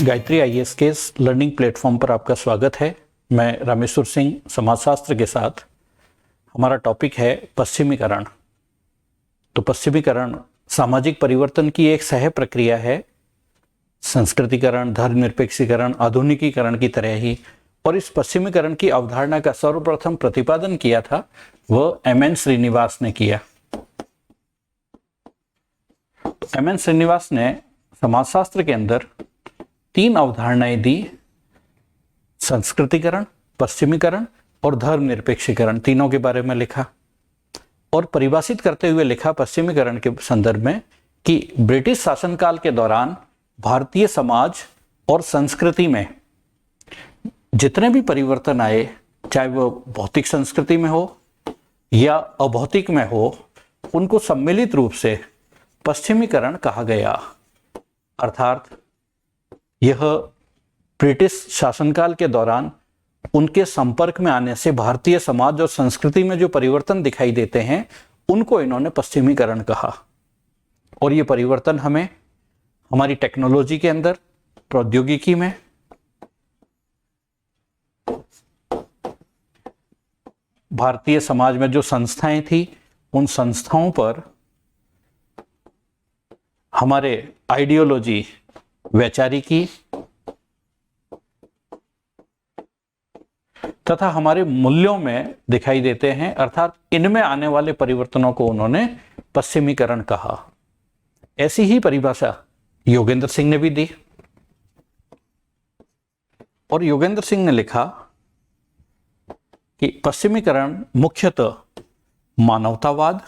Gayatri IAS के learning platform पर आपका स्वागत है। मैं रामेश्वर सिंह समाजशास्त्र के साथ। हमारा टॉपिक है पश्चिमीकरण। तो पश्चिमीकरण सामाजिक परिवर्तन की एक सह प्रक्रिया है। संस्कृतिकरण, धर्मनिरपेक्षीकरण, आधुनिकीकरण की तरह ही। और इस पश्चिमीकरण की अवधारणा का सर्वप्रथम प्रतिपादन किया था वह एम.एन. श्रीनिवास ने किया। एम.एन. श्रीनिवास ने समाजशास्त्र के अंदर 3 अवधारणाएं दी: संस्कृतिकरण, पश्चिमीकरण और धर्मनिरपेक्षीकरण। तीनों के बारे में लिखा और परिभाषित करते हुए लिखा पश्चिमीकरण के संदर्भ में कि ब्रिटिश शासनकाल के दौरान भारतीय समाज और संस्कृति में जितने भी परिवर्तन आए, चाहे वो भौतिक संस्कृति में हो या अभौतिक में हो, उनको सम्मिलित रूप से पश्चिमीकरण कहा गया। अर्थात यह ब्रिटिश शासनकाल के दौरान उनके संपर्क में आने से भारतीय समाज और संस्कृति में जो परिवर्तन दिखाई देते हैं उनको इन्होंने पश्चिमीकरण कहा। और ये परिवर्तन हमें हमारी टेक्नोलॉजी के अंदर, प्रौद्योगिकी में, भारतीय समाज में जो संस्थाएं थी उन संस्थाओं पर, हमारे आइडियोलॉजी, वैचारिकी तथा हमारे मूल्यों में दिखाई देते हैं। अर्थात इनमें आने वाले परिवर्तनों को उन्होंने पश्चिमीकरण कहा। ऐसी ही परिभाषा योगेंद्र सिंह ने भी दी। और योगेंद्र सिंह ने लिखा कि पश्चिमीकरण मुख्यतः मानवतावाद,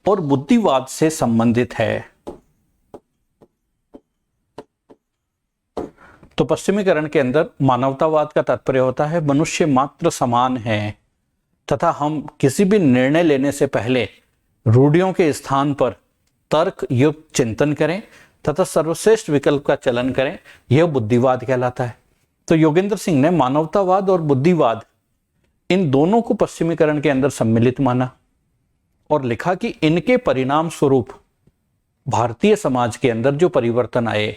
और बुद्धिवाद से संबंधित है। तो पश्चिमीकरण के अंदर मानवतावाद का तात्पर्य होता है मनुष्य मात्र समान है तथा हम किसी भी निर्णय लेने से पहले रूढ़ियों के स्थान पर तर्क युक्त चिंतन करें तथा सर्वश्रेष्ठ विकल्प का चलन करें। यह बुद्धिवाद कहलाता है। तो योगेंद्र सिंह ने मानवतावाद और बुद्धिवाद, इन दोनों को पश्चिमीकरण के अंदर सम्मिलित माना और लिखा कि इनके परिणाम स्वरूप भारतीय समाज के अंदर जो परिवर्तन आए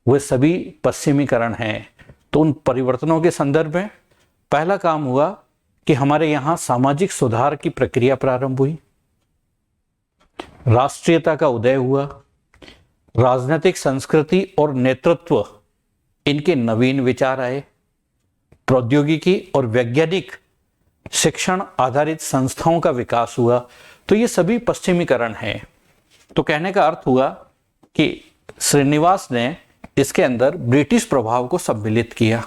वे सभी पश्चिमीकरण हैं। तो उन परिवर्तनों के संदर्भ में पहला काम हुआ कि हमारे यहाँ सामाजिक सुधार की प्रक्रिया प्रारंभ हुई, राष्ट्रीयता का उदय हुआ, राजनीतिक संस्कृति और नेतृत्व, इनके नवीन विचार आए, प्रौद्योगिकी और वैज्ञानिक शिक्षण आधारित संस्थाओं का विकास हुआ। तो ये सभी पश्चिमीकरण हैं। तो कहने का अर्थ हुआ कि श्रीनिवास ने इसके अंदर ब्रिटिश प्रभाव को सम्मिलित किया।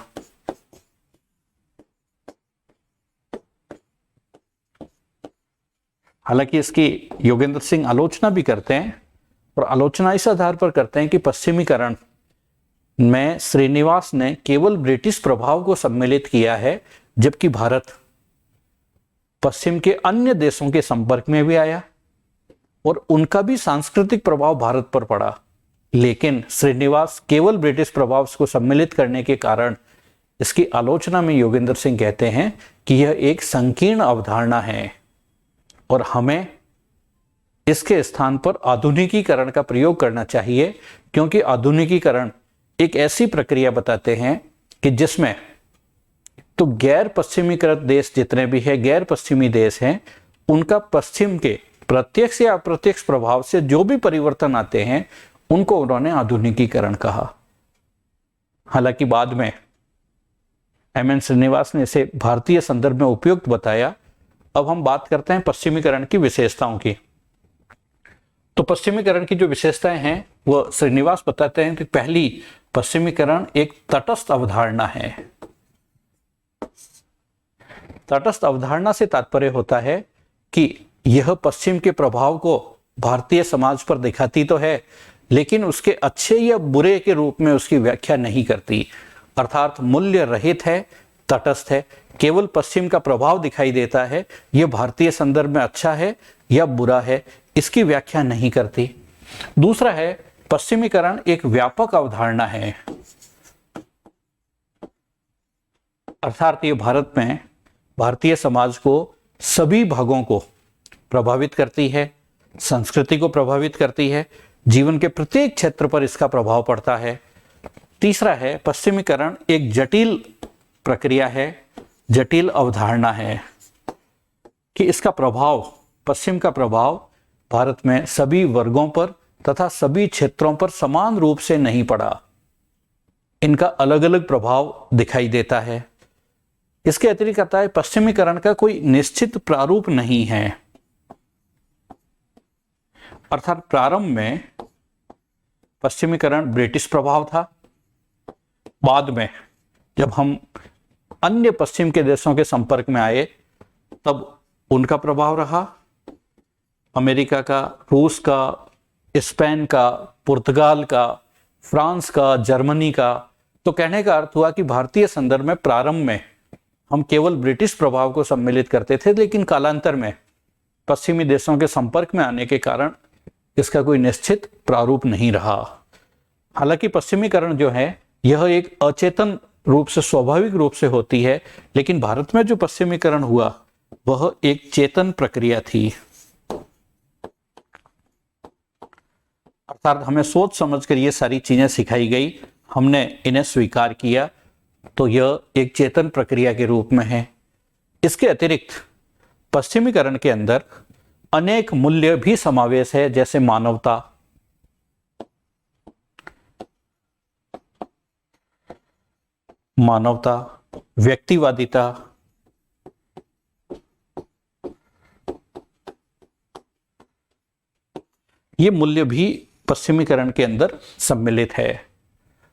हालांकि इसकी योगेंद्र सिंह आलोचना भी करते हैं और आलोचना इस आधार पर करते हैं कि पश्चिमीकरण में श्रीनिवास ने केवल ब्रिटिश प्रभाव को सम्मिलित किया है, जबकि भारत पश्चिम के अन्य देशों के संपर्क में भी आया और उनका भी सांस्कृतिक प्रभाव भारत पर पड़ा। लेकिन श्रीनिवास केवल ब्रिटिश प्रभाव को सम्मिलित करने के कारण इसकी आलोचना में योगेंद्र सिंह कहते हैं कि यह एक संकीर्ण अवधारणा है और हमें इसके स्थान पर आधुनिकीकरण का प्रयोग करना चाहिए, क्योंकि आधुनिकीकरण एक ऐसी प्रक्रिया बताते हैं कि जिसमें तो गैर पश्चिमीकृत देश जितने भी हैं, गैर पश्चिमी देश हैं, उनका पश्चिम के प्रत्यक्ष या अप्रत्यक्ष प्रभाव से जो भी परिवर्तन आते हैं उनको उन्होंने आधुनिकीकरण कहा। हालांकि बाद में एम.एन. श्रीनिवास ने इसे भारतीय संदर्भ में उपयुक्त बताया। अब हम बात करते हैं पश्चिमीकरण की विशेषताओं की। तो पश्चिमीकरण की जो विशेषताएं हैं वो श्रीनिवास बताते हैं कि पहली, पश्चिमीकरण एक तटस्थ अवधारणा है। तटस्थ अवधारणा से तात्पर्य होता है कि यह पश्चिम के प्रभाव को भारतीय समाज पर दिखाती तो है, लेकिन उसके अच्छे या बुरे के रूप में उसकी व्याख्या नहीं करती। अर्थात मूल्य रहित है, तटस्थ है, केवल पश्चिम का प्रभाव दिखाई देता है। यह भारतीय संदर्भ में अच्छा है या बुरा है, इसकी व्याख्या नहीं करती। दूसरा है, पश्चिमीकरण एक व्यापक अवधारणा है। अर्थात ये भारत में भारतीय समाज को सभी भागों को प्रभावित करती है, संस्कृति को प्रभावित करती है, जीवन के प्रत्येक क्षेत्र पर इसका प्रभाव पड़ता है। तीसरा है, पश्चिमीकरण एक जटिल प्रक्रिया है, जटिल अवधारणा है कि इसका प्रभाव, पश्चिम का प्रभाव भारत में सभी वर्गों पर तथा सभी क्षेत्रों पर समान रूप से नहीं पड़ा। इनका अलग अलग प्रभाव दिखाई देता है। इसके अतिरिक्त आता है, पश्चिमीकरण का कोई निश्चित प्रारूप नहीं है। अर्थात प्रारंभ में पश्चिमीकरण ब्रिटिश प्रभाव था, बाद में जब हम अन्य पश्चिम के देशों के संपर्क में आए तब उनका प्रभाव रहा। अमेरिका का, रूस का, स्पेन का, पुर्तगाल का, फ्रांस का, जर्मनी का। तो कहने का अर्थ हुआ कि भारतीय संदर्भ में प्रारंभ में हम केवल ब्रिटिश प्रभाव को सम्मिलित करते थे, लेकिन कालांतर में पश्चिमी देशों के संपर्क में आने के कारण इसका कोई निश्चित प्रारूप नहीं रहा। हालांकि पश्चिमीकरण जो है यह एक अचेतन रूप से, स्वाभाविक रूप से होती है, लेकिन भारत में जो पश्चिमीकरण हुआ वह एक चेतन प्रक्रिया थी। अर्थात हमें सोच समझ कर ये सारी चीजें सिखाई गई, हमने इन्हें स्वीकार किया, तो यह एक चेतन प्रक्रिया के रूप में है। इसके अतिरिक्त पश्चिमीकरण के अंदर अनेक मूल्य भी समावेश है, जैसे मानवता, व्यक्तिवादिता, ये मूल्य भी पश्चिमीकरण के अंदर सम्मिलित है।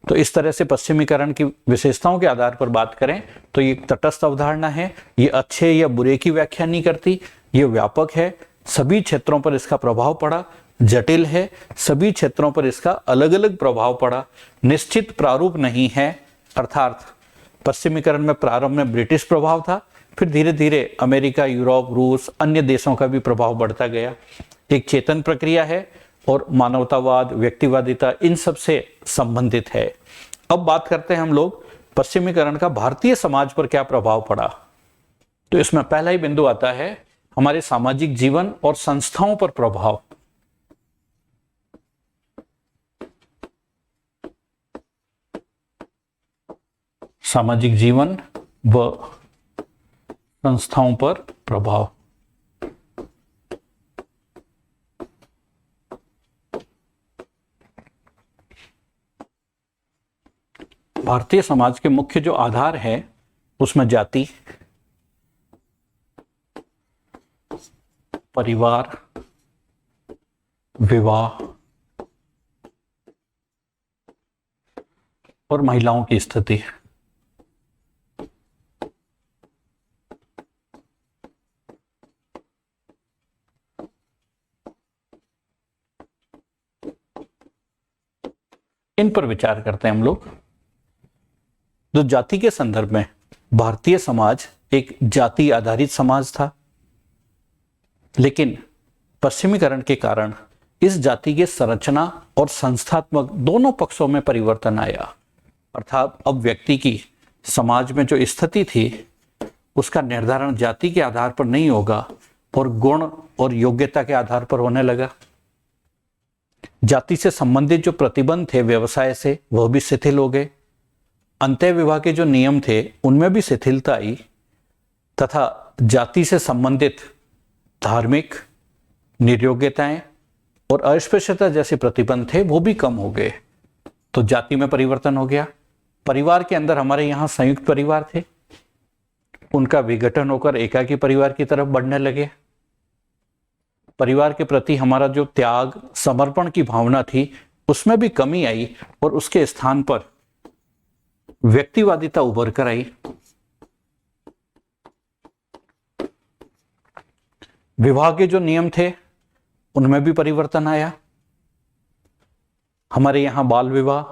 तो इस तरह से पश्चिमीकरण की विशेषताओं के आधार पर बात करें तो ये एक तटस्थ अवधारणा है, ये अच्छे या बुरे की व्याख्या नहीं करती, ये व्यापक है, सभी क्षेत्रों पर इसका प्रभाव पड़ा, जटिल है, सभी क्षेत्रों पर इसका अलग अलग प्रभाव पड़ा, निश्चित प्रारूप नहीं है। अर्थात पश्चिमीकरण में प्रारंभ में ब्रिटिश प्रभाव था, फिर धीरे धीरे अमेरिका, यूरोप, रूस, अन्य देशों का भी प्रभाव बढ़ता गया। एक चेतन प्रक्रिया है और मानवतावाद, व्यक्तिवादिता इन सब से संबंधित है। अब बात करते हैं हम लोग पश्चिमीकरण का भारतीय समाज पर क्या प्रभाव पड़ा। तो इसमें पहला ही बिंदु आता है हमारे सामाजिक जीवन और संस्थाओं पर प्रभाव। सामाजिक जीवन व संस्थाओं पर प्रभाव। भारतीय समाज के मुख्य जो आधार है उसमें जाति, परिवार, विवाह और महिलाओं की स्थिति। इन पर विचार करते हैं हम लोग। जो जाति के संदर्भ में भारतीय समाज एक जाति आधारित समाज था, लेकिन पश्चिमीकरण के कारण इस जाति के संरचना और संस्थात्मक दोनों पक्षों में परिवर्तन आया। अर्थात अब व्यक्ति की समाज में जो स्थिति थी उसका निर्धारण जाति के आधार पर नहीं होगा और गुण और योग्यता के आधार पर होने लगा। जाति से संबंधित जो प्रतिबंध थे व्यवसाय से, वह भी शिथिल हो गए। अंतः विवाह के जो नियम थे उनमें भी शिथिलता आई तथा जाति से संबंधित धार्मिक निर्योग्यताएं और अस्पृश्यता जैसे प्रतिबंध थे वो भी कम हो गए। तो जाति में परिवर्तन हो गया। परिवार के अंदर हमारे यहाँ संयुक्त परिवार थे, उनका विघटन होकर एकाकी परिवार की तरफ बढ़ने लगे। परिवार के प्रति हमारा जो त्याग, समर्पण की भावना थी उसमें भी कमी आई और उसके स्थान पर व्यक्तिवादिता उभर कर आई। विवाह के जो नियम थे उनमें भी परिवर्तन आया। हमारे यहां बाल विवाह,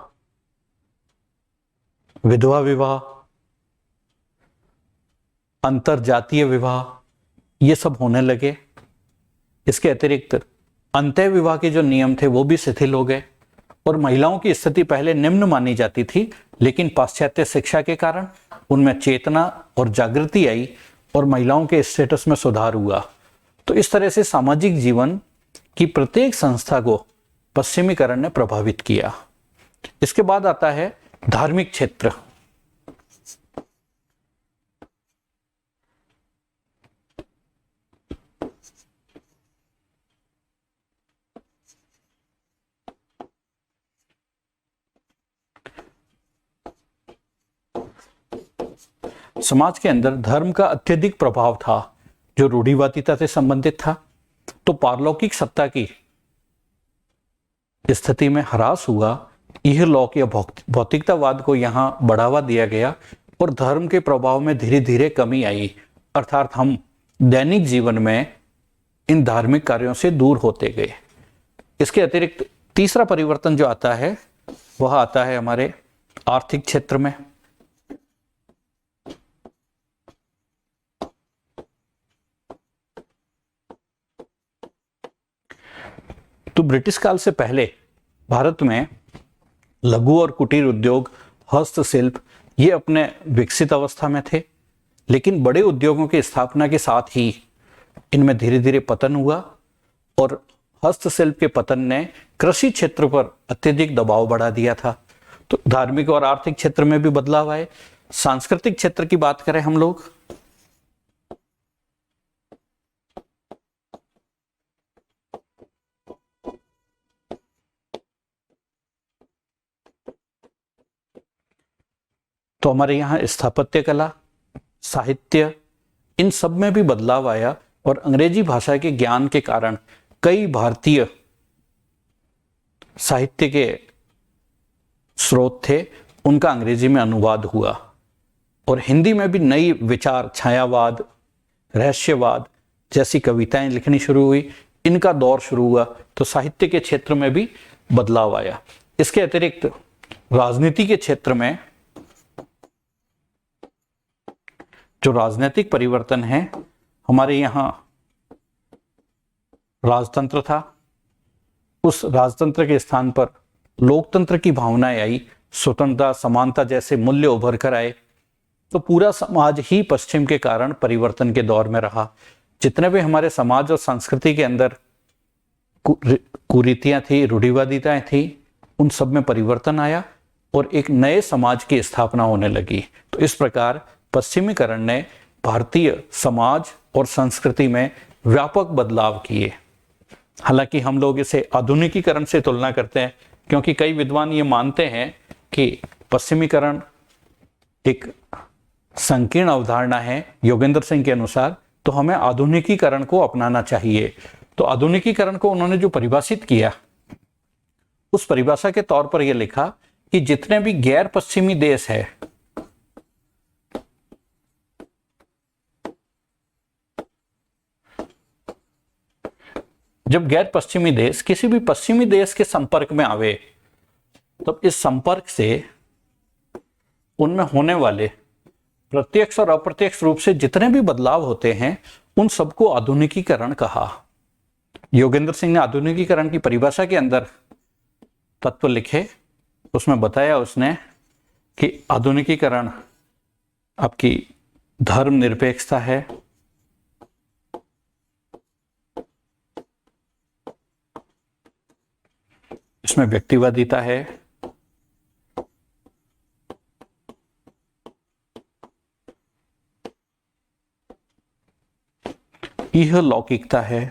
विधवा विवाह, अंतरजातीय विवाह ये सब होने लगे। इसके अतिरिक्त अंतः विवाह के जो नियम थे वो भी शिथिल हो गए और महिलाओं की स्थिति पहले निम्न मानी जाती थी, लेकिन पाश्चात्य शिक्षा के कारण उनमें चेतना और जागृति आई और महिलाओं के स्टेटस में सुधार हुआ। तो इस तरह से सामाजिक जीवन कि प्रत्येक संस्था को पश्चिमीकरण ने प्रभावित किया। इसके बाद आता है धार्मिक क्षेत्र। समाज के अंदर धर्म का अत्यधिक प्रभाव था जो रूढ़िवादिता से संबंधित था। तो पारलौकिक सत्ता की स्थिति में ह्रास हुआ, इहलौक या भौतिकतावाद को यहां बढ़ावा दिया गया और धर्म के प्रभाव में धीरे धीरे कमी आई, अर्थात हम दैनिक जीवन में इन धार्मिक कार्यों से दूर होते गए। इसके अतिरिक्त तीसरा परिवर्तन जो आता है वह आता है हमारे आर्थिक क्षेत्र में। तो ब्रिटिश काल से पहले भारत में लघु और कुटीर उद्योग, हस्तशिल्प ये अपने विकसित अवस्था में थे, लेकिन बड़े उद्योगों की स्थापना के साथ ही इनमें धीरे धीरे पतन हुआ और हस्तशिल्प के पतन ने कृषि क्षेत्र पर अत्यधिक दबाव बढ़ा दिया था। तो धार्मिक और आर्थिक क्षेत्र में भी बदलाव आए। सांस्कृतिक क्षेत्र की बात करें हम लोग, तो हमारे यहाँ स्थापत्य कला, साहित्य, इन सब में भी बदलाव आया और अंग्रेजी भाषा के ज्ञान के कारण कई भारतीय साहित्य के स्रोत थे उनका अंग्रेजी में अनुवाद हुआ और हिंदी में भी नई विचार, छायावाद, रहस्यवाद जैसी कविताएं लिखनी शुरू हुई, इनका दौर शुरू हुआ। तो साहित्य के क्षेत्र में भी बदलाव आया। इसके अतिरिक्त राजनीति के क्षेत्र में जो राजनीतिक परिवर्तन है, हमारे यहाँ राजतंत्र था, उस राजतंत्र के स्थान पर लोकतंत्र की भावनाएं आई, स्वतंत्रता, समानता जैसे मूल्य उभर कर आए। तो पूरा समाज ही पश्चिम के कारण परिवर्तन के दौर में रहा। जितने भी हमारे समाज और संस्कृति के अंदर कुरीतियां थी, रूढ़िवादिताएं थी, उन सब में परिवर्तन आया और एक नए समाज की स्थापना होने लगी। तो इस प्रकार पश्चिमीकरण ने भारतीय समाज और संस्कृति में व्यापक बदलाव किए। हालांकि हम लोग इसे आधुनिकीकरण से तुलना करते हैं, क्योंकि कई विद्वान ये मानते हैं कि पश्चिमीकरण एक संकीर्ण अवधारणा है योगेंद्र सिंह के अनुसार, तो हमें आधुनिकीकरण को अपनाना चाहिए। तो आधुनिकीकरण को उन्होंने जो परिभाषित किया, उस परिभाषा के तौर पर यह लिखा कि जितने भी गैर पश्चिमी देश है, जब गैर पश्चिमी देश किसी भी पश्चिमी देश के संपर्क में आवे, तब इस संपर्क से उनमें होने वाले प्रत्यक्ष और अप्रत्यक्ष रूप से जितने भी बदलाव होते हैं, उन सबको आधुनिकीकरण कहा। योगेंद्र सिंह ने आधुनिकीकरण की परिभाषा के अंदर तत्व लिखे, उसमें बताया उसने कि आधुनिकीकरण आपकी धर्मनिरपेक्षता है, इसमें व्यक्तिवादिता है, यह लौकिकता है,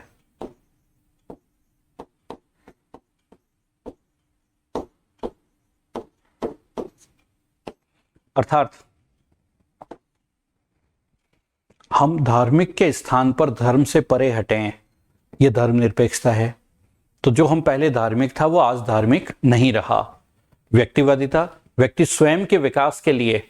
अर्थात हम धार्मिक के स्थान पर धर्म से परे हटें, यह धर्मनिरपेक्षता है। तो जो हम पहले धार्मिक था वो आज धार्मिक नहीं रहा। व्यक्तिवादिता, व्यक्ति स्वयं के विकास के लिए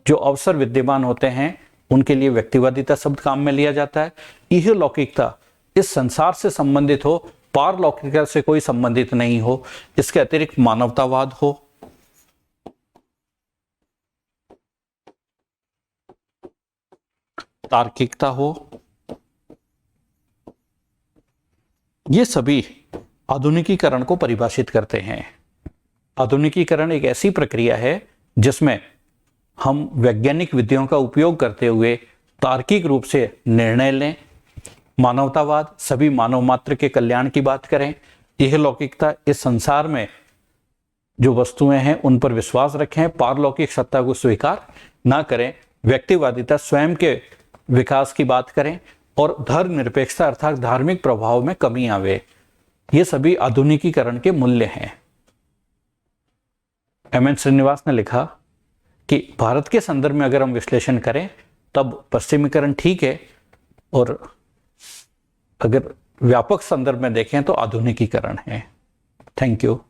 जो अवसर विद्यमान होते हैं उनके लिए व्यक्तिवादिता शब्द काम में लिया जाता है। यह लौकिकता इस संसार से संबंधित हो, पारलौकिकता से कोई संबंधित नहीं हो। इसके अतिरिक्त मानवतावाद हो, तार्किकता हो, ये सभी आधुनिकीकरण को परिभाषित करते हैं। आधुनिकीकरण एक ऐसी प्रक्रिया है जिसमें हम वैज्ञानिक विधियों का उपयोग करते हुए तार्किक रूप से निर्णय लें, मानवतावाद, सभी मानव मात्र के कल्याण की बात करें। यह लौकिकता, इस संसार में जो वस्तुएं हैं उन पर विश्वास रखें, पारलौकिक सत्ता को स्वीकार ना करें। व्यक्तिवादिता, स्वयं के विकास की बात करें। और धर्मनिरपेक्षता अर्थात धार्मिक प्रभाव में कमी आवे। ये सभी आधुनिकीकरण के मूल्य हैं। एम.एन. श्रीनिवास ने लिखा कि भारत के संदर्भ में अगर हम विश्लेषण करें तब पश्चिमीकरण ठीक है, और अगर व्यापक संदर्भ में देखें तो आधुनिकीकरण है। Thank you.